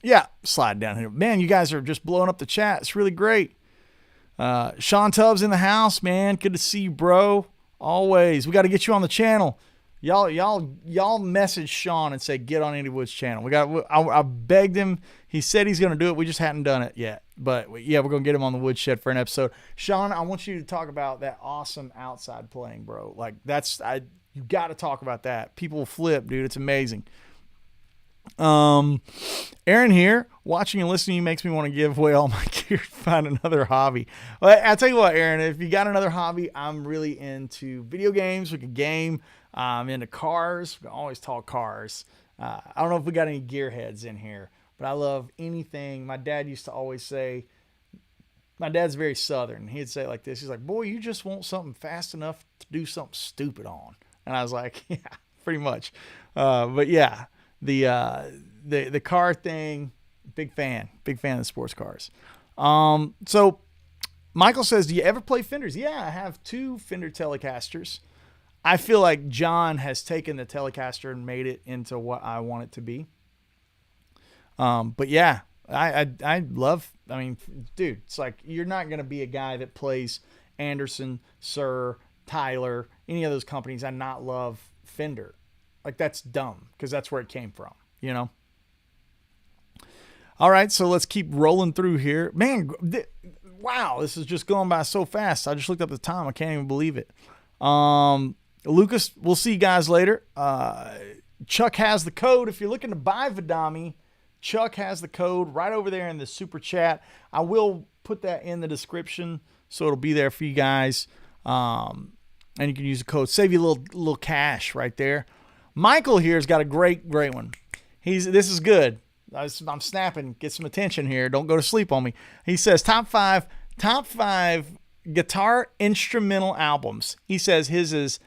Yeah, slide down here, man. You guys are just blowing up the chat. It's really great. Sean Tubbs in the house, man. Good to see you, bro. Always. We got to get you on the channel. Y'all message Sean and say get on Andy Wood's channel. I begged him. He said he's going to do it. We just hadn't done it yet. But yeah, we're going to get him on the Woodshed for an episode. Sean, I want you to talk about that awesome outside playing, bro. Like, you got to talk about that. People will flip, dude. It's amazing. Aaron here, watching and listening makes me want to give away all my gear to find another hobby. Well, I'll tell you what, Aaron, if you got another hobby, I'm really into video games. We could game. I'm into cars. We can always talk cars. I don't know if we got any gearheads in here, but I love anything. My dad used to always say, my dad's very Southern. He'd say it like this. He's like, boy, you just want something fast enough to do something stupid on. And I was like, yeah, pretty much. But yeah, the car thing, big fan of the sports cars. So Michael says, do you ever play Fenders? Yeah, I have 2 Fender Telecasters. I feel like John has taken the Telecaster and made it into what I want it to be. But yeah, I love, I mean, dude, it's like, you're not going to be a guy that plays Anderson, Sir, Tyler, any of those companies and not love Fender. Like, that's dumb, because that's where it came from, you know? All right, so let's keep rolling through here. Man, wow, this is just going by so fast. I just looked up the time. I can't even believe it. Lucas, we'll see you guys later. Chuck has the code. If you're looking to buy Vidami, Chuck has the code right over there in the super chat. I will put that in the description, so it'll be there for you guys. And you can use the code. Save you a little cash right there. Michael here has got a great one. This is good. I'm snapping. Get some attention here. Don't go to sleep on me. He says top five guitar instrumental albums. He says his is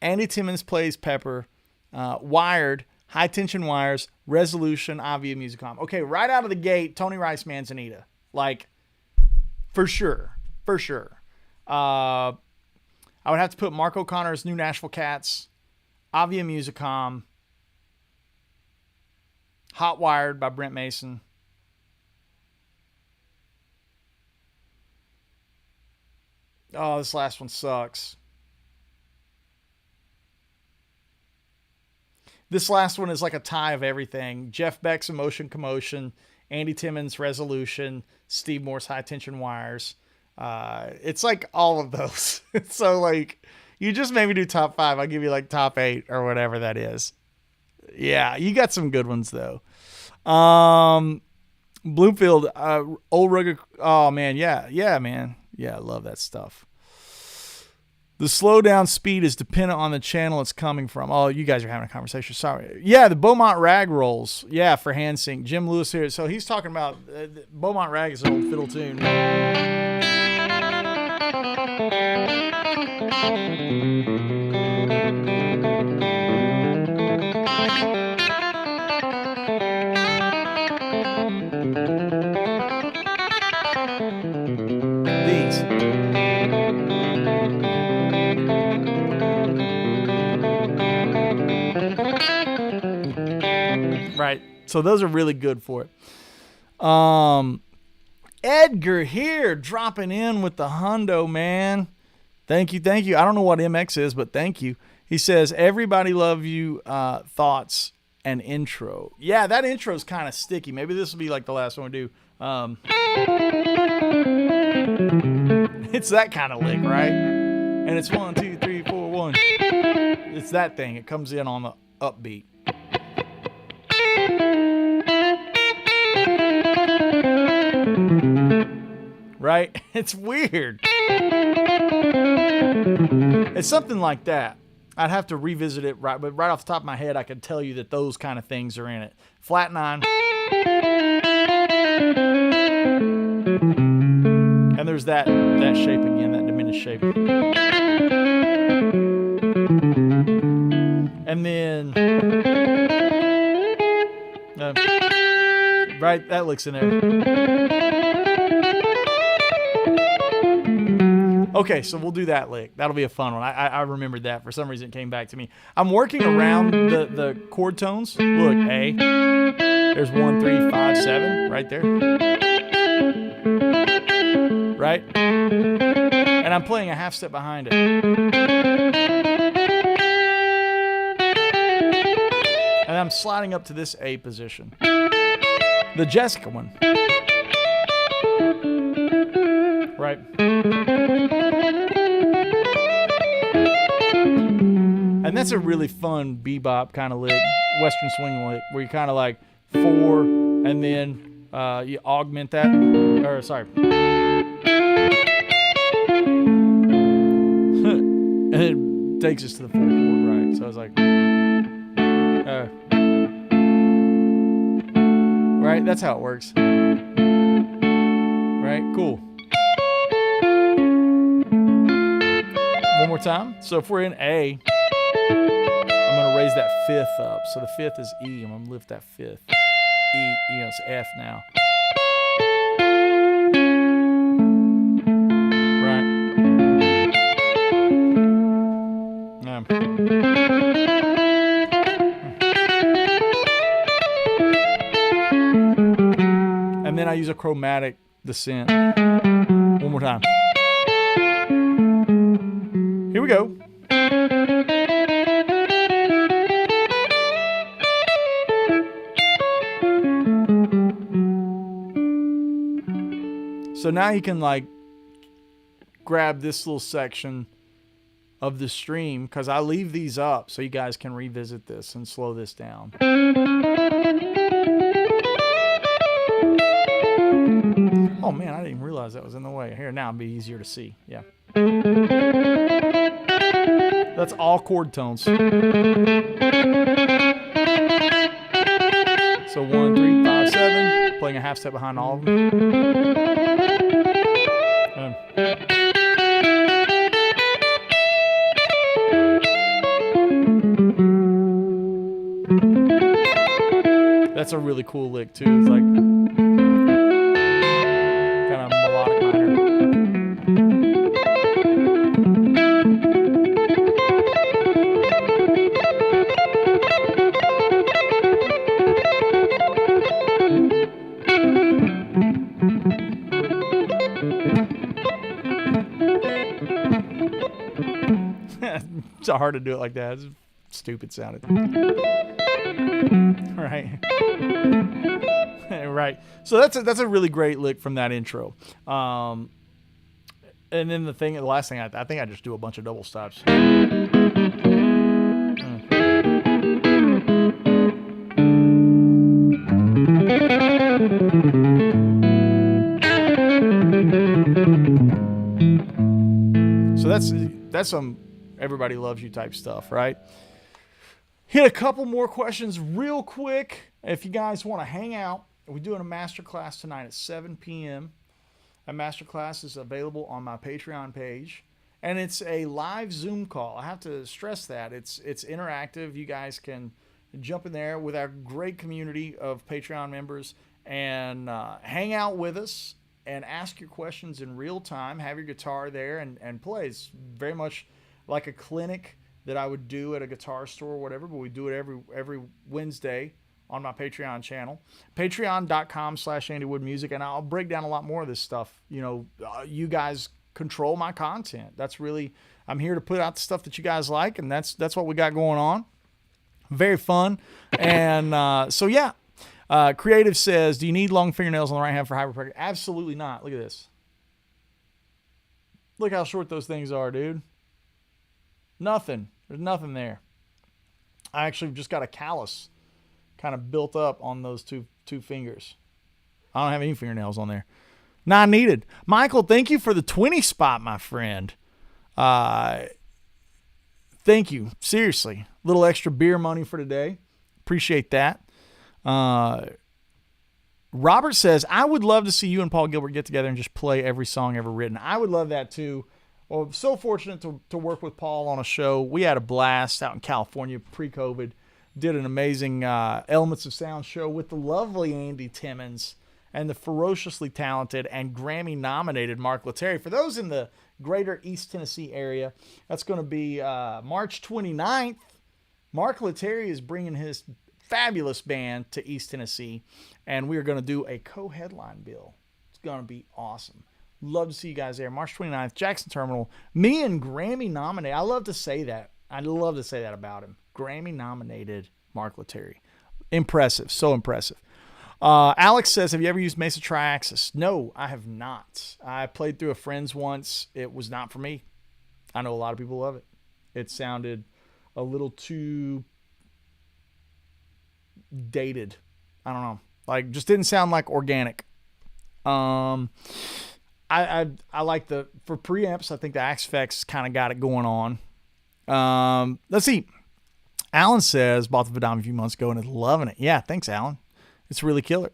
Andy Timmons Plays Pepper, Wired, High Tension Wires, Resolution, Avia Musicom. Okay, right out of the gate, Tony Rice Manzanita. Like, for sure. I would have to put Mark O'Connor's New Nashville Cats, Avia Musicom, Hot Wired by Brent Mason. Oh, this last one sucks. This last one is like a tie of everything. Jeff Beck's Emotion Commotion, Andy Timmons Resolution, Steve Moore's High Tension Wires. It's like all of those. So like, you just made me do top 5. I'll give you like top 8 or whatever that is. Yeah, you got some good ones though. Bloomfield, Old Rugged. Oh man, yeah, man. Yeah, I love that stuff. The slowdown speed is dependent on the channel it's coming from. Oh, you guys are having a conversation. Sorry. Yeah, the Beaumont Rag rolls. Yeah, for hand sync. Jim Lewis here. So he's talking about Beaumont Rag is an old fiddle tune. Right. So those are really good for it. Edgar here dropping in with the hundo, man. Thank you. I don't know what MX is, but thank you. He says, everybody love you, thoughts and intro. Yeah, that intro is kind of sticky. Maybe this will be like the last one we do. It's that kind of lick, right? And it's 1, 2, 3, 4, 1. It's that thing. It comes in on the upbeat. Right. right? It's weird. It's something like that. I'd have to revisit it, right? But right off the top of my head, I could tell you that those kind of things are in it. Flat 9. And there's that shape again, that diminished shape. And then, right, that lick's in there. Okay, so we'll do that lick. That'll be a fun one. I remembered that. For some reason, it came back to me. I'm working around the chord tones. Look, A. There's 1, 3, 5, 7 right there. Right? And I'm playing a half step behind it. And I'm sliding up to this A position. The Jessica one. Right? And that's a really fun bebop kind of lick, Western swing lick, where you kind of like 4 and then you augment that. Or, sorry. And it takes us to the 4 chord, right? So I was like, right? That's how it works. Right? Cool. One more time. So if we're in A, I'm going to raise that 5th up. So the 5th is E. I'm going to lift that 5th. E, it's F now. Right. And then I use a chromatic descent. One more time. Here we go. So now you can like grab this little section of the stream, because I leave these up so you guys can revisit this and slow this down. Oh man, I didn't even realize that was in the way. Here, now it'll be easier to see. Yeah. That's all chord tones. So 1, 3, 5, 7. Playing a half step behind all of them. That's a really cool lick too. It's like kind of melodic minor. It's hard to do it like that. It's stupid sounding. Right. Right. So that's a really great lick from that intro. And then the last thing, I think I just do a bunch of double stops. So that's some Everybody Loves You type stuff, right? Hit a couple more questions real quick. If you guys want to hang out, we're doing a masterclass tonight at 7 p.m. That masterclass is available on my Patreon page, and it's a live Zoom call. I have to stress that. It's interactive. You guys can jump in there with our great community of Patreon members and hang out with us and ask your questions in real time. Have your guitar there and play. It's very much like a clinic that I would do at a guitar store or whatever, but we do it every Wednesday on my Patreon channel, patreon.com/AndyWoodMusic, and I'll break down a lot more of this stuff. You guys control my content. That's really, I'm here to put out the stuff that you guys like, and that's what we got going on. Very fun. And so yeah, Creative says, do you need long fingernails on the right hand for hyperpressure? Absolutely not. Look at this. Look how short those things are, dude. Nothing. There's nothing there. I actually just got a callus kind of built up on those two fingers. I don't have any fingernails on there. Not needed. Michael, thank you for the 20 spot, my friend. Thank you. Seriously. Little extra beer money for today. Appreciate that. Robert says, I would love to see you and Paul Gilbert get together and just play every song ever written. I would love that too. Well, I'm so fortunate to work with Paul on a show. We had a blast out in California pre-COVID. Did an amazing Elements of Sound show with the lovely Andy Timmons and the ferociously talented and Grammy-nominated Mark Lettieri. For those in the greater East Tennessee area, that's going to be March 29th. Mark Lettieri is bringing his fabulous band to East Tennessee, and we are going to do a co-headline bill. It's going to be awesome. Love to see you guys there. March 29th, Jackson Terminal. Me and Grammy-nominated. I love to say that. I love to say that about him. Grammy-nominated Mark Lettieri. Impressive. So impressive. Alex says, have you ever used Mesa Tri-Axis? No, I have not. I played through a friend's once. It was not for me. I know a lot of people love it. It sounded a little too dated. I don't know. Like, just didn't sound like organic. I like for preamps, I think the Axe Effects kind of got it going on. Let's see. Alan says, bought the Vidami a few months ago and is loving it. Yeah, thanks, Alan. It's really killer.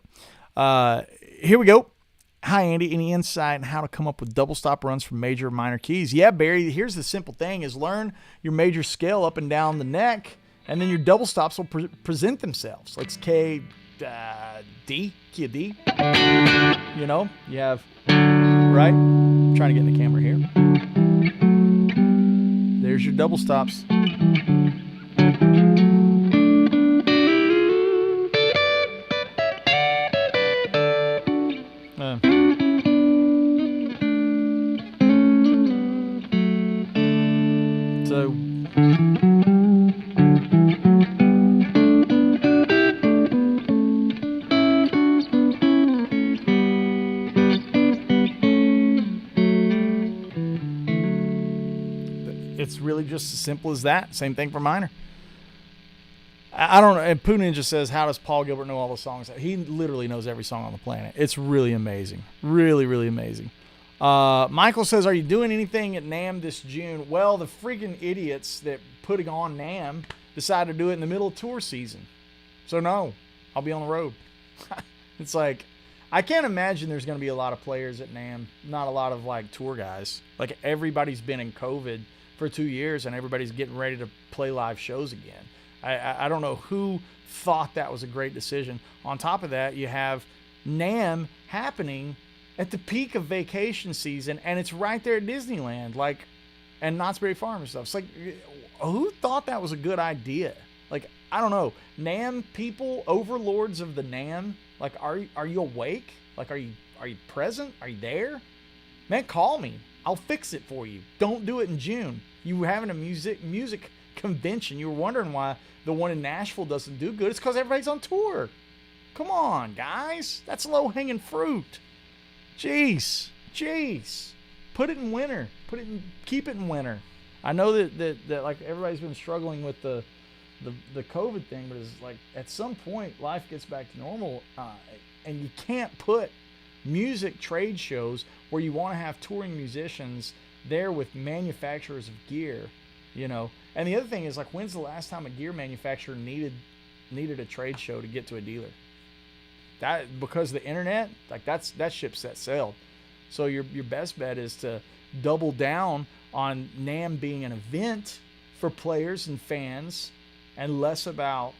Here we go. Hi, Andy. Any insight on how to come up with double stop runs from major and minor keys? Yeah, Barry, here's the simple thing is learn your major scale up and down the neck, and then your double stops will present themselves. Like K, D, key of D. You know, you have, right? I'm trying to get in the camera here. There's your double stops. It's really just as simple as that. Same thing for minor. I don't know. And Pooh Ninja says, how does Paul Gilbert know all the songs? He literally knows every song on the planet. It's really amazing. Really, really amazing. Michael says, are you doing anything at NAMM this June? Well, the freaking idiots that putting on NAMM decided to do it in the middle of tour season. So no, I'll be on the road. It's like, I can't imagine there's going to be a lot of players at NAMM. Not a lot of like tour guys. Like everybody's been in COVID for 2 years and everybody's getting ready to play live shows again. I don't know who thought that was a great decision. On top of that, you have NAMM happening at the peak of vacation season, and it's right there at Disneyland, like, and Knott's Berry Farm and stuff. It's like, who thought that was a good idea? Like, I don't know. NAMM people, overlords of the NAMM, like, are you awake? Like, are you present? Are you there? Man, call me. I'll fix it for you. Don't do it in June. You were having a music convention. You were wondering why the one in Nashville doesn't do good. It's because everybody's on tour. Come on, guys. That's low-hanging fruit. Jeez. Put it in winter. Keep it in winter. I know that like everybody's been struggling with the COVID thing, but it's like at some point life gets back to normal, and you can't put music trade shows where you want to have touring musicians there with manufacturers of gear, you know. And the other thing is, like, when's the last time a gear manufacturer needed a trade show to get to a dealer? That, because of the internet, like that ship set sailed. So your best bet is to double down on NAMM being an event for players and fans, and less about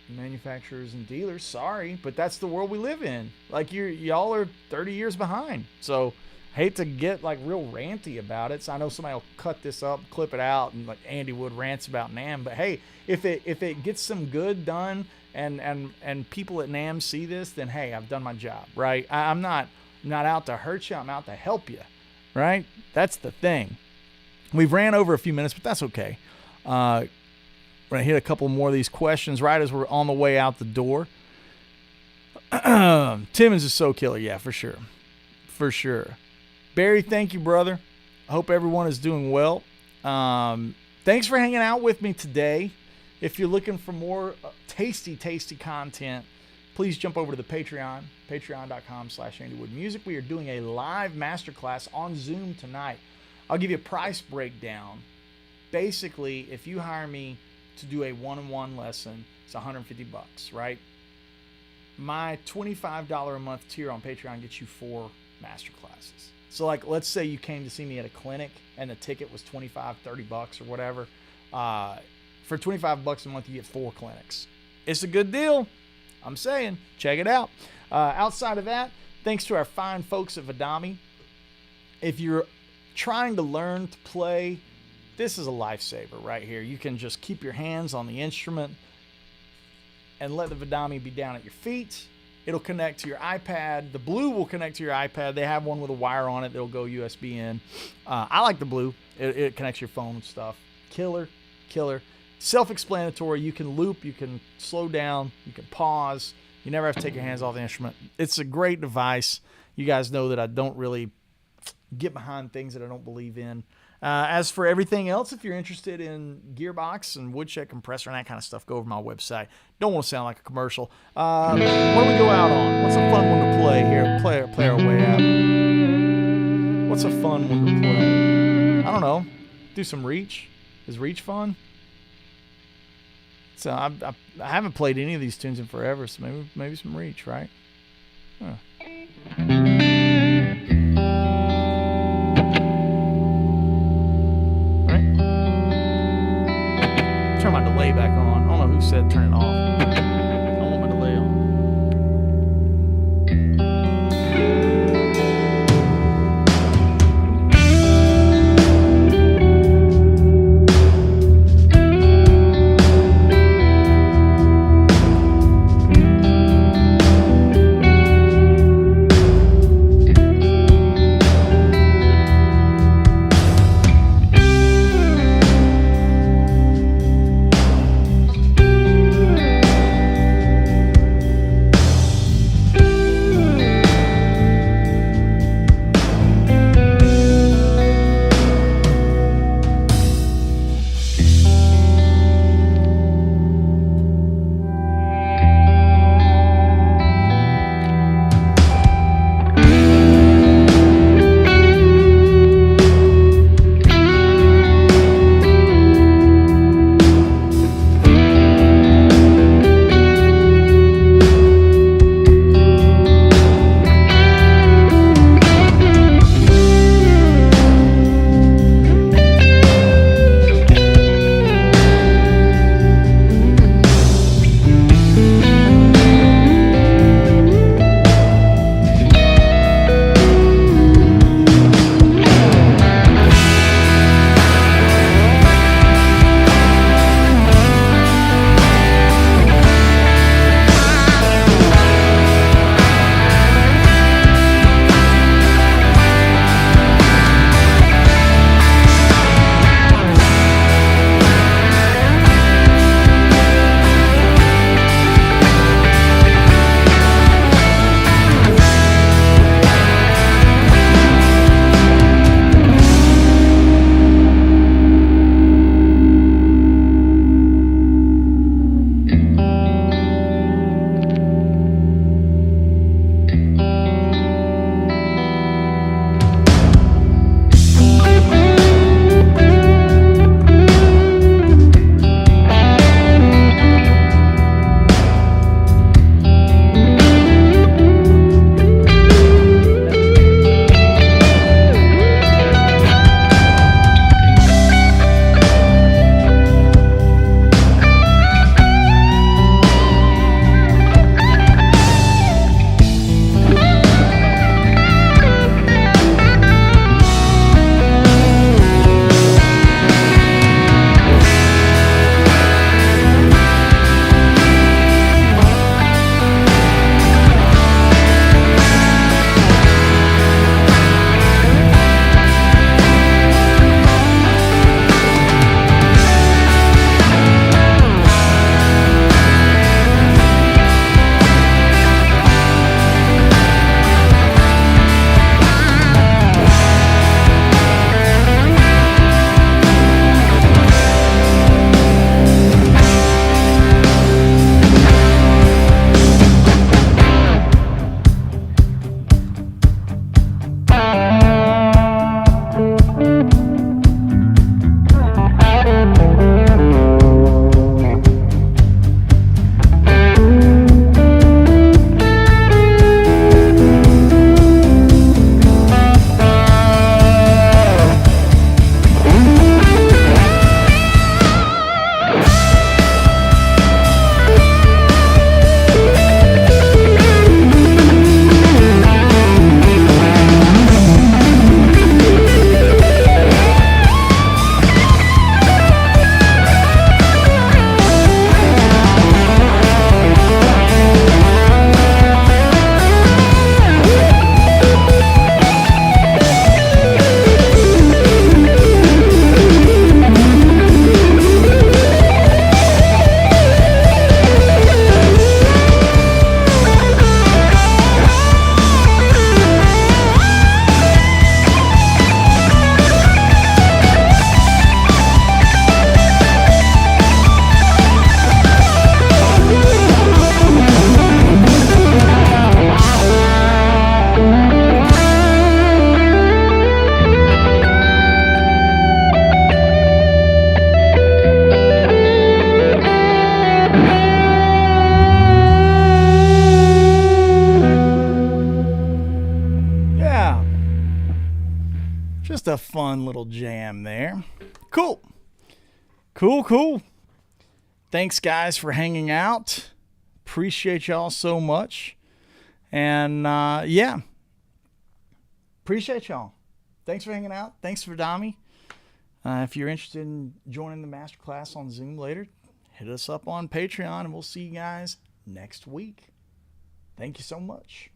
manufacturers and dealers. Sorry, but that's the world we live in. Like, y'all are 30 years behind. So hate to get like real ranty about it. So I know somebody will cut this up, clip it out, and like Andy Wood rants about NAMM. But hey, if it gets some good done and people at NAMM see this, then hey, I've done my job, right? I'm not out to hurt you. I'm out to help you, right? That's the thing. We've ran over a few minutes, but that's okay. We're gonna hit a couple more of these questions right as we're on the way out the door. Timmons is so killer, yeah, for sure. Barry, thank you, brother. I hope everyone is doing well. Thanks for hanging out with me today. If you're looking for more tasty content, please jump over to the Patreon, patreon.com/AndyWoodMusic. We are doing a live masterclass on Zoom tonight. I'll give you a price breakdown. Basically, if you hire me to do a one-on-one lesson, it's $150, right? My $25 a month tier on Patreon gets you 4 masterclasses. So like, let's say you came to see me at a clinic and the ticket was $25, $30 or whatever. For $25 a month, you get 4 clinics. It's a good deal. I'm saying, check it out. Outside of that, thanks to our fine folks at Vidami. If you're trying to learn to play, this is a lifesaver right here. You can just keep your hands on the instrument and let the Vidami be down at your feet. It'll connect to your iPad. The blue will connect to your iPad. They have one with a wire on it that'll go USB in. I like the blue. It connects your phone and stuff. Killer. Self-explanatory. You can loop. You can slow down. You can pause. You never have to take your hands off the instrument. It's a great device. You guys know that I don't really get behind things that I don't believe in. As for everything else, if you're interested in gearbox and woodshed compressor and that kind of stuff, go over to my website. Don't want to sound like a commercial. What do we go out on? What's a fun one to play here? Play our way out. What's a fun one to play? I don't know. Do some Reach. Is Reach fun? So I haven't played any of these tunes in forever, so maybe some Reach, right? Huh. Turn my delay back on. I don't know who said turn it off. I don't want my delay on. Just a fun little jam there. Cool. Cool. Thanks, guys, for hanging out. Appreciate y'all so much. And, yeah. Appreciate y'all. Thanks for hanging out. Thanks, Vidami. If you're interested in joining the masterclass on Zoom later, hit us up on Patreon, and we'll see you guys next week. Thank you so much.